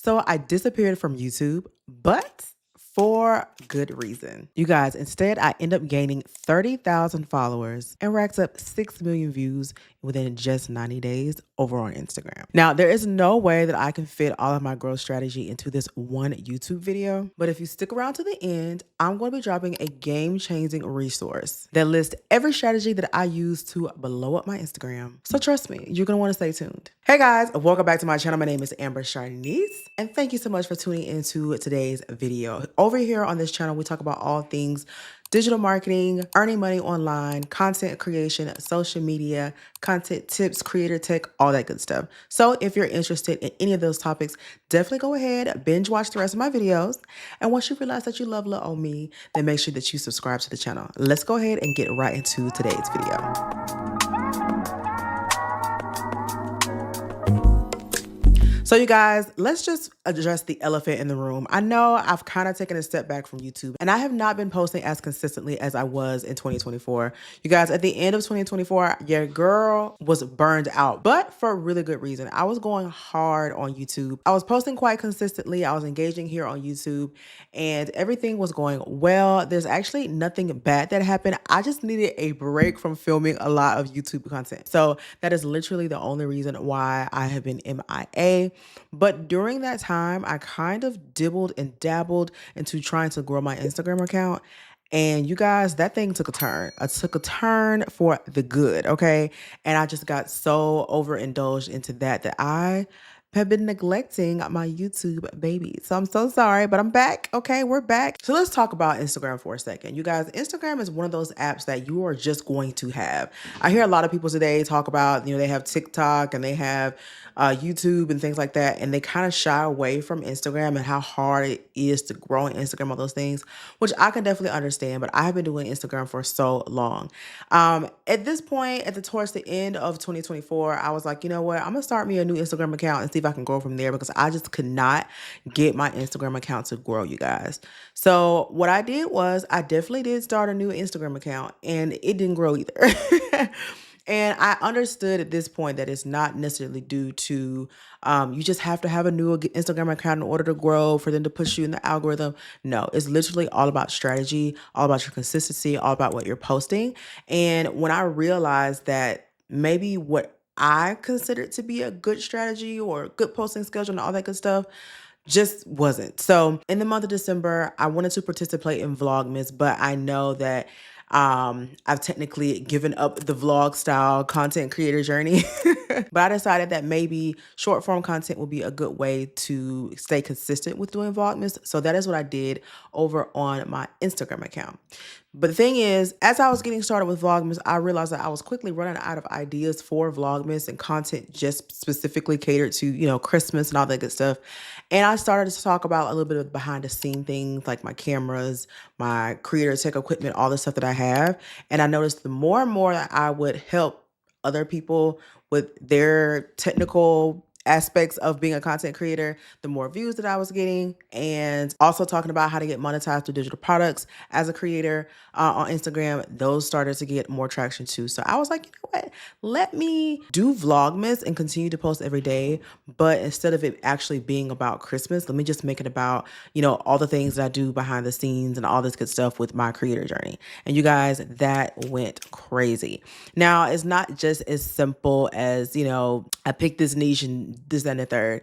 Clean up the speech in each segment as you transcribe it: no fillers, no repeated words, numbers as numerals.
So I disappeared from YouTube, but for good reason. You guys, instead, I end up gaining 30,000 followers and racked up 6 million views within just 90 days over on Instagram. Now, there is no way that I can fit all of my growth strategy into this one YouTube video, but if you stick around to the end, I'm going to be dropping a game-changing resource that lists every strategy that I use to blow up my Instagram. So trust me, you're going to want to stay tuned. Hey guys, welcome back to my channel. My name is Sharniece, and thank you so much for tuning into today's video. Over here on this channel, we talk about all things digital marketing, earning money online, content creation, social media, content tips, creator tech, all that good stuff. So if you're interested in any of those topics, definitely go ahead, binge watch the rest of my videos. And once you realize that you love little old me, then make sure that you subscribe to the channel. Let's go ahead and get right into today's video. So you guys, let's just address the elephant in the room. I know I've kind of taken a step back from YouTube and I have not been posting as consistently as I was in 2024. You guys, at the end of 2024, your girl was burned out, but for a really good reason. I was going hard on YouTube. I was posting quite consistently. I was engaging here on YouTube and everything was going well. There's actually nothing bad that happened. I just needed a break from filming a lot of YouTube content. So that is literally the only reason why I have been MIA. But during that time, I kind of dibbled and dabbled into trying to grow my Instagram account. And you guys, that thing took a turn. It took a turn for the good, okay? And I just got so overindulged into that I have been neglecting my YouTube baby. So I'm so sorry, but I'm back. Okay, we're back. So let's talk about Instagram for a second. You guys, Instagram is one of those apps that you are just going to have. I hear a lot of people today talk about, they have TikTok and they have YouTube and things like that. And they kind of shy away from Instagram and how hard it is to grow on Instagram, all those things, which I can definitely understand. But I have been doing Instagram for so long. At this point, towards the end of 2024, I was like, you know what? I'm going to start me a new Instagram account and see if I can grow from there because I just could not get my Instagram account to grow, you guys. So what I did was I definitely did start a new Instagram account and it didn't grow either. And I understood at this point that it's not necessarily due to you just have to have a new Instagram account in order to grow for them to push you in the algorithm. No, it's literally all about strategy, all about your consistency, all about what you're posting. And when I realized that maybe what I considered to be a good strategy or a good posting schedule and all that good stuff just wasn't. So in the month of December, I wanted to participate in Vlogmas, but I know that I've technically given up the vlog style content creator journey, but I decided that maybe short form content would be a good way to stay consistent with doing Vlogmas. So that is what I did over on my Instagram account. But the thing is, as I was getting started with Vlogmas, I realized that I was quickly running out of ideas for Vlogmas and content just specifically catered to, Christmas and all that good stuff. And I started to talk about a little bit of behind the scene things like my cameras, my creator tech equipment, all the stuff that I have. And I noticed the more and more that I would help other people with their technical aspects of being a content creator, the more views that I was getting, and also talking about how to get monetized through digital products as a creator on Instagram, those started to get more traction too. So I was like, you know what? Let me do Vlogmas and continue to post every day. But instead of it actually being about Christmas, let me just make it about, all the things that I do behind the scenes and all this good stuff with my creator journey. And you guys, that went crazy. Now, it's not just as simple as, I picked this niche and this, that, and the third.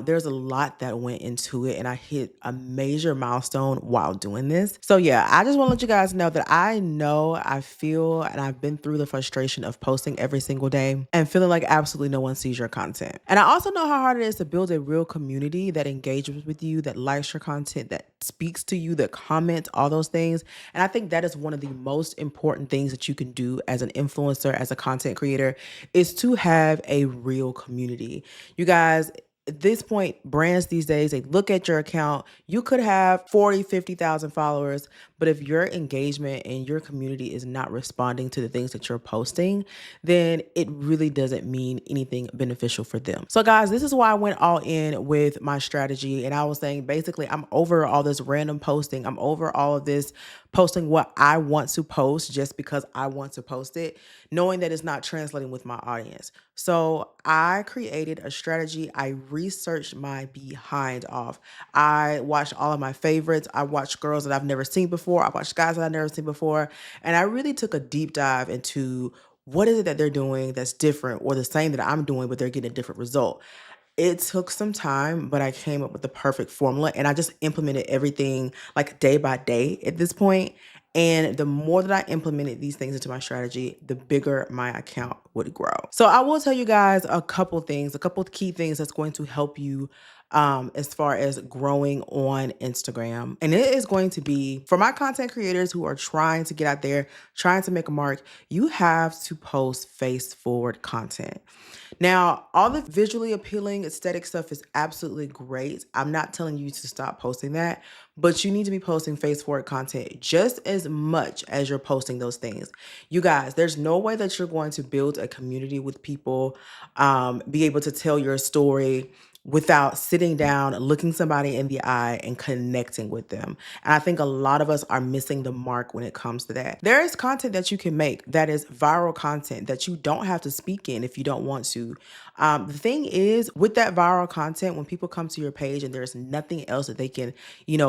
There's a lot that went into it and I hit a major milestone while doing this. So yeah, I just want to let you guys know that I feel, and I've been through the frustration of posting every single day and feeling like absolutely no one sees your content. And I also know how hard it is to build a real community that engages with you, that likes your content, that speaks to you, that comments, all those things. And I think that is one of the most important things that you can do as an influencer, as a content creator, is to have a real community. You guys, at this point, brands these days, they look at your account, you could have 40, 50,000 followers, but if your engagement and your community is not responding to the things that you're posting, then it really doesn't mean anything beneficial for them. So guys, this is why I went all in with my strategy. And I was saying, basically, I'm over all this random posting. I'm over all of this posting what I want to post just because I want to post it, knowing that it's not translating with my audience. So I created a strategy. I researched my behind off. I watched all of my favorites. I watched girls that I've never seen before. I watched guys that I've never seen before. And I really took a deep dive into what is it that they're doing that's different or the same that I'm doing, but they're getting a different result. It took some time, but I came up with the perfect formula and I just implemented everything like day by day at this point. And the more that I implemented these things into my strategy, the bigger my account would grow. So I will tell you guys a couple things, a couple key things that's going to help you as far as growing on Instagram. And it is going to be for my content creators who are trying to get out there, trying to make a mark, you have to post face forward content. Now, all the visually appealing aesthetic stuff is absolutely great. I'm not telling you to stop posting that, but you need to be posting face forward content just as much as you're posting those things. You guys, there's no way that you're going to build a community with people, be able to tell your story without sitting down, looking somebody in the eye and connecting with them. And I think a lot of us are missing the mark when it comes to that. There is content that you can make that is viral content that you don't have to speak in if you don't want to. The thing is, with that viral content, when people come to your page and there's nothing else that they can,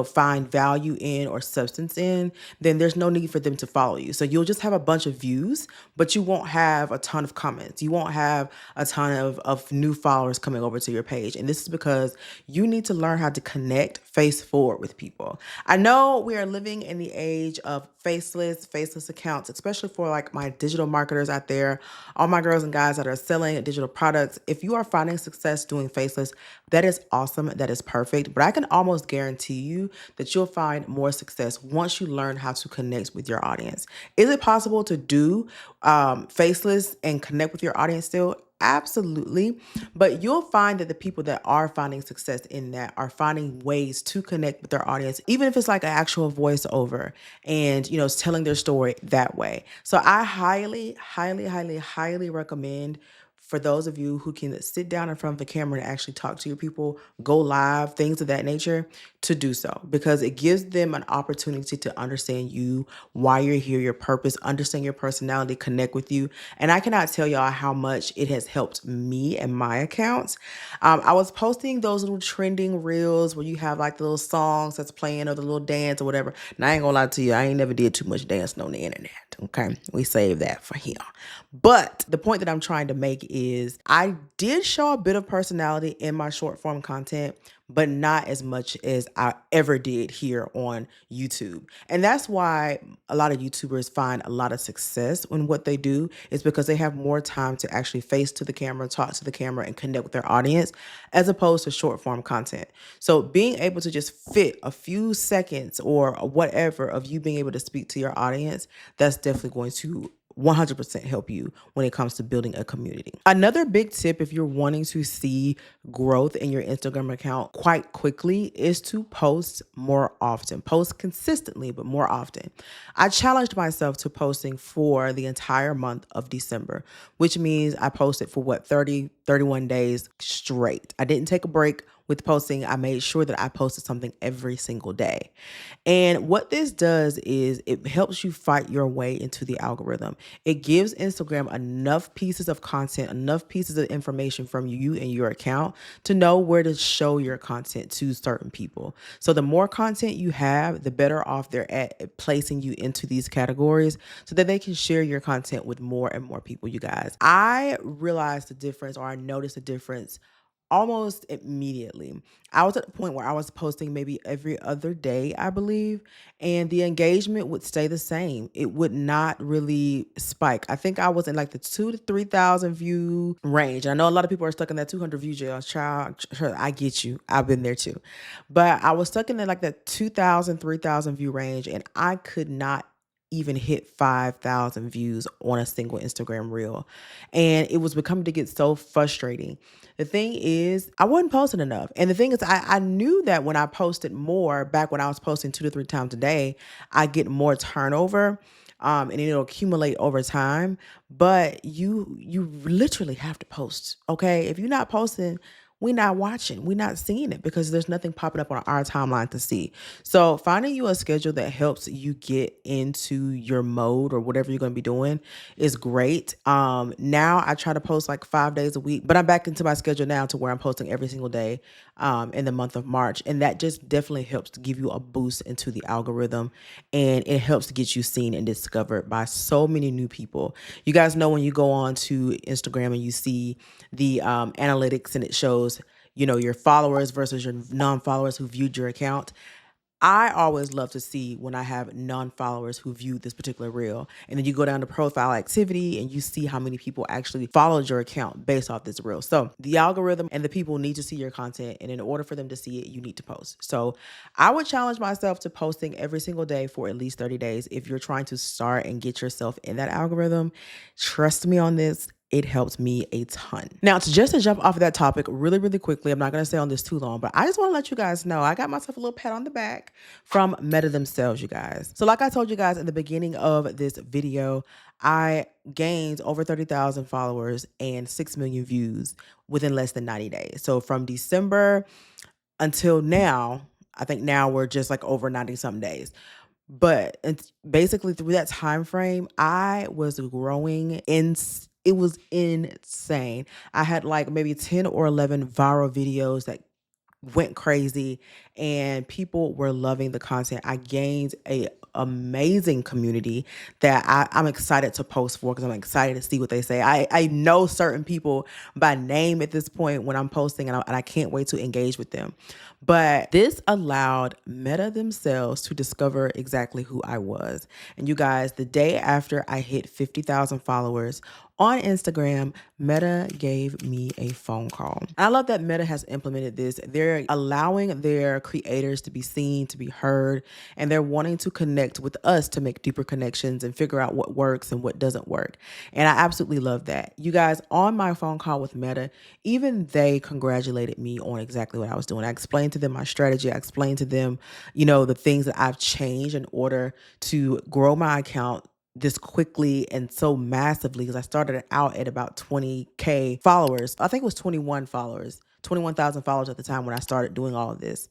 find value in or substance in, then there's no need for them to follow you. So you'll just have a bunch of views, but you won't have a ton of comments. You won't have a ton of new followers coming over to your page. And this is because you need to learn how to connect face forward with people. I know we are living in the age of faceless accounts, especially for like my digital marketers out there, all my girls and guys that are selling digital products. If you are finding success doing faceless, that is awesome. That is perfect. But I can almost guarantee you that you'll find more success once you learn how to connect with your audience. Is it possible to do faceless and connect with your audience still? Absolutely. But you'll find that the people that are finding success in that are finding ways to connect with their audience, even if it's like an actual voiceover and, telling their story that way. So I highly, highly, highly, highly recommend for those of you who can sit down in front of the camera and actually talk to your people, go live, things of that nature, to do so, because it gives them an opportunity to understand you, why you're here, your purpose, understand your personality, connect with you. And I cannot tell y'all how much it has helped me and my accounts. I was posting those little trending reels where you have like the little songs that's playing or the little dance or whatever. And I ain't gonna lie to you, I ain't never did too much dancing on the internet. Okay, we save that for here. But the point that I'm trying to make is I did show a bit of personality in my short form content, but not as much as I ever did here on YouTube. And that's why a lot of YouTubers find a lot of success in what they do, is because they have more time to actually face to the camera, talk to the camera, and connect with their audience, as opposed to short form content. So being able to just fit a few seconds or whatever of you being able to speak to your audience, that's definitely going to 100% help you when it comes to building a community. Another big tip, if you're wanting to see growth in your Instagram account quite quickly, is to post more often. Post consistently, but more often. I challenged myself to posting for the entire month of December, which means I posted for 31 days straight. I didn't take a break with posting. I made sure that I posted something every single day. And what this does is it helps you fight your way into the algorithm. It gives Instagram enough pieces of content, enough pieces of information from you and your account to know where to show your content to certain people. So the more content you have, the better off they're at placing you into these categories so that they can share your content with more and more people, you guys. I realized the difference, or I noticed the difference almost immediately. I was at the point where I was posting maybe every other day, I believe, and the engagement would stay the same. It would not really spike. I think I was in like the 2,000 to 3,000 view range. I know a lot of people are stuck in that 200 view jail. Child, I get you. I've been there too. But I was stuck in like that 2,000, 3,000 view range, and I could not even hit 5,000 views on a single Instagram reel. And it was becoming to get so frustrating. The thing is, I wasn't posting enough. And the thing is, I knew that when I posted more, back when I was posting 2 to 3 times a day, I get more turnover. And it'll accumulate over time. But you literally have to post, okay? If you're not posting, we not watching, we not seeing it because there's nothing popping up on our timeline to see. So finding you a schedule that helps you get into your mode or whatever you're going to be doing is great. Now I try to post like 5 days a week, but I'm back into my schedule now to where I'm posting every single day in the month of March. And that just definitely helps to give you a boost into the algorithm, and it helps to get you seen and discovered by so many new people. You guys know when you go on to Instagram and you see the analytics and it shows, your followers versus your non-followers who viewed your account. I always love to see when I have non-followers who viewed this particular reel. And then you go down to profile activity and you see how many people actually followed your account based off this reel. So the algorithm and the people need to see your content. And in order for them to see it, you need to post. So I would challenge myself to posting every single day for at least 30 days. If you're trying to start and get yourself in that algorithm, trust me on this. It helped me a ton. Now, to jump off of that topic really, really quickly, I'm not going to stay on this too long, but I just want to let you guys know I got myself a little pat on the back from Meta themselves, you guys. So like I told you guys in the beginning of this video, I gained over 30,000 followers and 6 million views within less than 90 days. So from December until now, I think now we're just like over 90 some days. But it's basically through that time frame, I was growing it was insane. I had like maybe 10 or 11 viral videos that went crazy and people were loving the content. I gained a amazing community that I'm excited to post for because I'm excited to see what they say. I know certain people by name at this point when I'm posting, and I can't wait to engage with them. But this allowed Meta themselves to discover exactly who I was. And you guys, the day after I hit 50,000 followers on Instagram, Meta gave me a phone call. And I love that Meta has implemented this. They're allowing their creators to be seen, to be heard, and they're wanting to connect with us to make deeper connections and figure out what works and what doesn't work. And I absolutely love that. You guys, on my phone call with Meta, even they congratulated me on exactly what I was doing. I explained to them my strategy. I explained to them, the things that I've changed in order to grow my account this quickly and so massively, because I started out at about 20K followers. I think it was 21,000 followers at the time when I started doing all of this.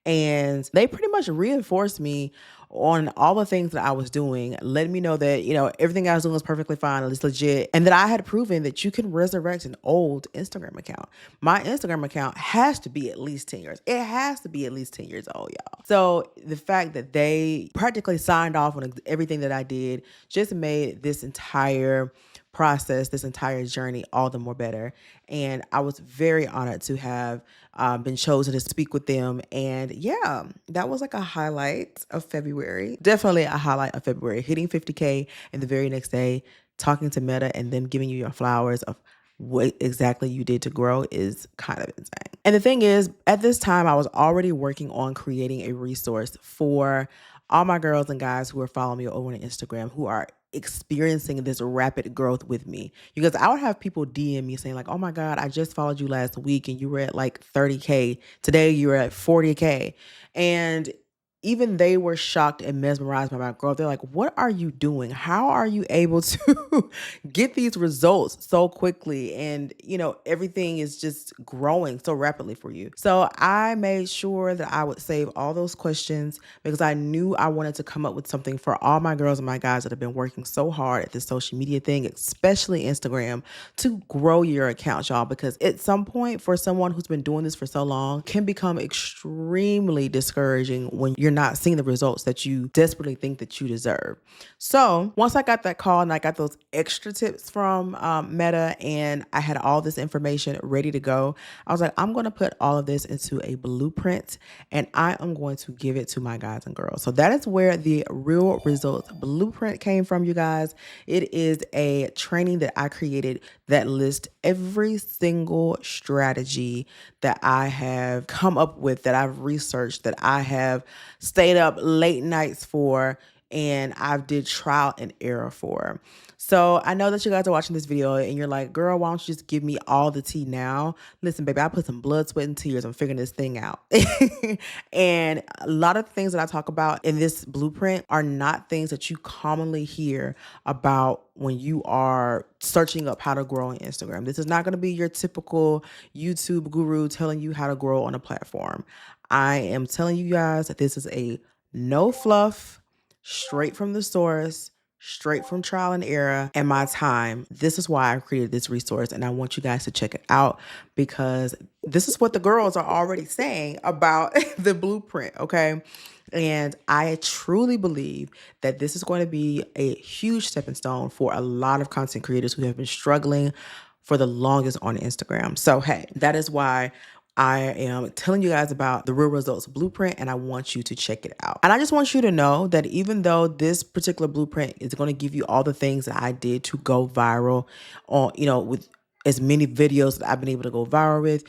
And they pretty much reinforced me on all the things that I was doing, letting me know that, everything I was doing was perfectly fine, it's legit, and that I had proven that you can resurrect an old Instagram account. My Instagram account has to be at least 10 years. It has to be at least 10 years old, y'all. So the fact that they practically signed off on everything that I did just made this entire process, this entire journey, all the more better. And I was very honored to have been chosen to speak with them. And yeah, that was like a highlight of February. Definitely a highlight of February. Hitting 50K and the very next day, talking to Meta and them giving you your flowers of what exactly you did to grow is kind of insane. And the thing is, at this time, I was already working on creating a resource for all my girls and guys who are following me over on Instagram who are experiencing this rapid growth with me. Because I would have people DM me saying like, oh my God, I just followed you last week and you were at like 30K. Today you're at 40K. And even they were shocked and mesmerized by my growth. They're like, what are you doing? How are you able to get these results so quickly? And, everything is just growing so rapidly for you. So I made sure that I would save all those questions because I knew I wanted to come up with something for all my girls and my guys that have been working so hard at this social media thing, especially Instagram, to grow your account, y'all. Because at some point, for someone who's been doing this for so long, can become extremely discouraging when you're not seeing the results that you desperately think that you deserve. So once I got that call and I got those extra tips from Meta and I had all this information ready to go, I was like, I'm going to put all of this into a blueprint and I am going to give it to my guys and girls. So that is where the Real Results Blueprint came from, you guys. It is a training that I created that lists every single strategy that I have come up with, that I've researched, that I have stayed up late nights for and I did trial and error for. So I know that you guys are watching this video and you're like, girl, why don't you just give me all the tea now? Listen, baby, I put some blood, sweat, and tears on figuring this thing out. And a lot of things that I talk about in this blueprint are not things that you commonly hear about when you are searching up how to grow on Instagram. This is not going to be your typical YouTube guru telling you how to grow on a platform. I am telling you guys that this is a no fluff, straight from the source, straight from trial and error and my time. This is why I created this resource, and I want you guys to check it out because this is what the girls are already saying about the blueprint, okay? And I truly believe that this is going to be a huge stepping stone for a lot of content creators who have been struggling for the longest on Instagram. So, hey, that is why I am telling you guys about the Real Results Blueprint, and I want you to check it out. And I just want you to know that even though this particular blueprint is going to give you all the things that I did to go viral on, with as many videos that I've been able to go viral with,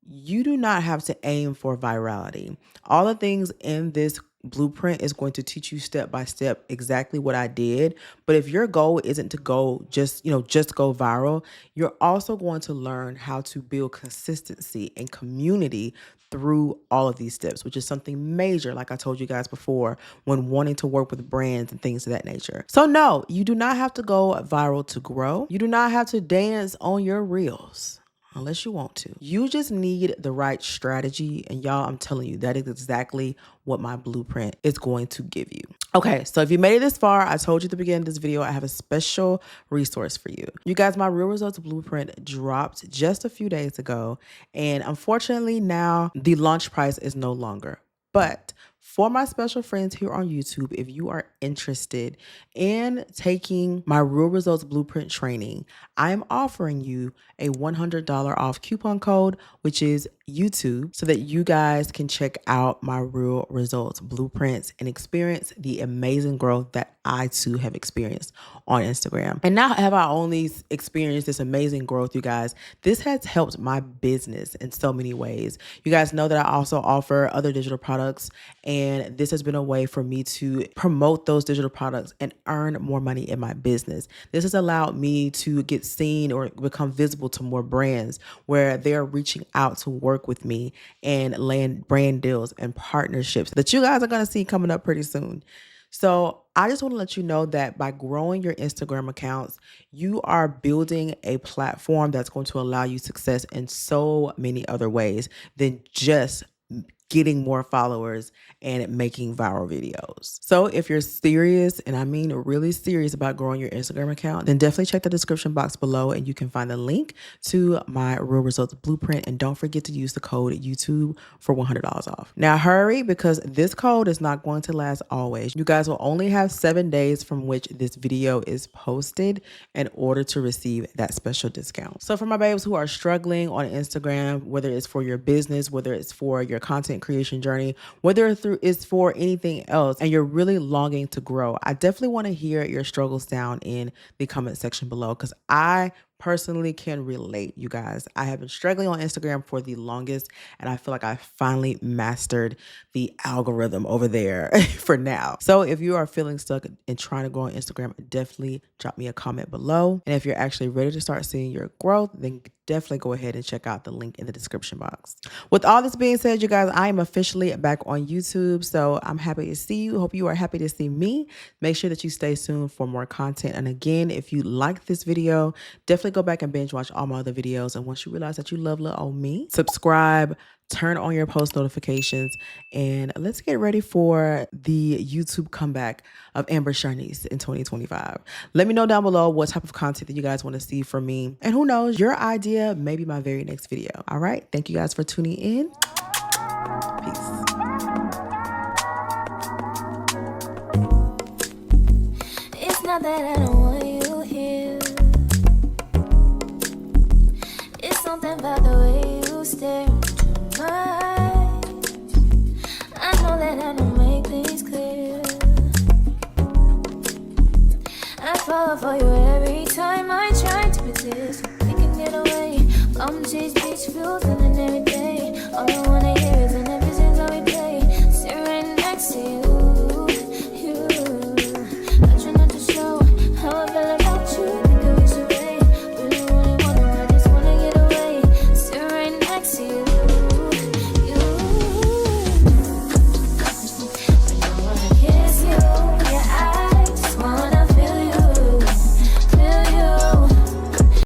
you do not have to aim for virality. All the things in this blueprint is going to teach you step by step exactly what I did. But if your goal isn't to go just go viral, you're also going to learn how to build consistency and community through all of these steps, which is something major, like I told you guys before, when wanting to work with brands and things of that nature. So no, you do not have to go viral to grow. You do not have to dance on your reels unless you want to. You just need the right strategy. And y'all, I'm telling you, that is exactly what my blueprint is going to give you. Okay, so if you made it this far, I told you at the beginning of this video, I have a special resource for you. You guys, my Real Results Blueprint dropped just a few days ago. And unfortunately now the launch price is no longer. But for my special friends here on YouTube, if you are interested in taking my Real Results Blueprint training, I am offering you a $100 off coupon code, which is YouTube, so that you guys can check out my Real Results Blueprints and experience the amazing growth that I too have experienced on Instagram. And not have I only experienced this amazing growth, you guys, this has helped my business in so many ways. You guys know that I also offer other digital products, and this has been a way for me to promote those digital products and earn more money in my business. This has allowed me to get seen or become visible to more brands where they're reaching out to work with me and land brand deals and partnerships that you guys are going to see coming up pretty soon. So I just want to let you know that by growing your Instagram accounts, you are building a platform that's going to allow you success in so many other ways than just getting more followers and making viral videos. So if you're serious, and I mean really serious about growing your Instagram account, then definitely check the description box below and you can find the link to my Real Results Blueprint. And don't forget to use the code YouTube for $100 off. Now hurry, because this code is not going to last always. You guys will only have 7 days from which this video is posted in order to receive that special discount. So for my babes who are struggling on Instagram, whether it's for your business, whether it's for your content creation journey, whether it's for anything else, and you're really longing to grow, I definitely want to hear your struggles down in the comment section below, because I personally can relate, you guys. I have been struggling on Instagram for the longest, and I feel like I finally mastered the algorithm over there for now. So if you are feeling stuck and trying to grow on Instagram, definitely drop me a comment below. And if you're actually ready to start seeing your growth, then definitely go ahead and check out the link in the description box. With all this being said, you guys, I am officially back on YouTube, so I'm happy to see you. Hope you are happy to see me. Make sure that you stay tuned for more content. And again, if you like this video, definitely go back and binge watch all my other videos. And once you realize that you love little old me, subscribe, turn on your post notifications, and let's get ready for the YouTube comeback of Amber Sharniece in 2025. Let me know down below what type of content that you guys want to see from me. And who knows, your idea may be my very next video. All right. Thank you guys for tuning in. Peace. It's not that I don't want you here. It's something about the way you stare into my eyes. I know that I don't make things clear. I fall for you